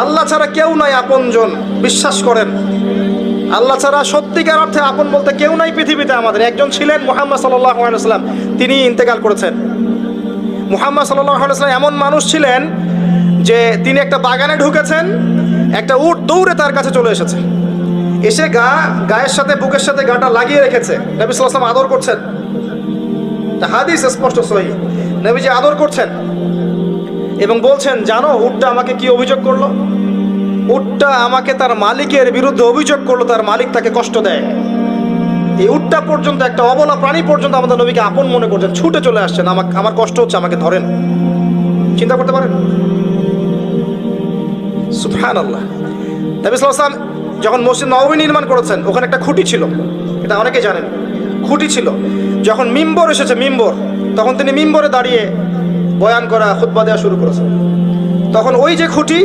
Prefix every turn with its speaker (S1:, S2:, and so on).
S1: আল্লাহ ছাড়া কেউ নাই আপনজন, বিশ্বাস করেন। আল্লাহ ছাড়া সত্যিকার অর্থে আপন বলতে কেউ নাই পৃথিবীতে। আমাদের একজন ছিলেন মুহাম্মদ সাল্লাল্লাহু আলাইহি ওয়াসাল্লাম, তিনি ইন্তেকাল করেছেন। মুহাম্মদ সাল্লাল্লাহু আলাইহি ওয়াসাল্লাম এমন মানুষ ছিলেন যে তিনি একটা বাগানে ঢুকেছেন, একটা উট দৌড়ে তার কাছে চলে এসেছে, এসে গায়ের সাথে বুকের সাথে গাটা লাগিয়ে রেখেছে। নবী সাল্লাল্লাহু আলাইহি ওয়াসাল্লাম আদর করছেন, হাদিস স্পষ্ট সহিহ, নবীজি আদর করছেন এবং বলছেন, জানো উটটা আমাকে কি অভিযোগ করলো? উটটা আমাকে তার মালিকের বিরুদ্ধে অভিযোগ করলো, তার মালিক তাকে কষ্ট দেয়। এই উটটা পর্যন্ত, একটা অবলা প্রাণী পর্যন্ত আমাদের নবীকে আপন মনে করছেন, ছুটে চলে আসছেন, আমার কষ্ট হচ্ছে, আমাকে ধরেন। চিন্তা করতে পারেন? সুবহানাল্লাহ। নবী সাল্লাল্লাহু আলাইহি ওয়াসাল্লাম যখন মসজিদ নববী নির্মাণ করেছেন, ওখানে একটা খুঁটি ছিল, এটা অনেকেই জানেন, খুঁটি ছিল। যখন মিম্বর এসেছে, মিম্বর, তখন তিনি মিম্বরে দাঁড়িয়ে বয়ান করা, খুতবা দেওয়া শুরু করেছেন। তখন ওই যে খুঁটি,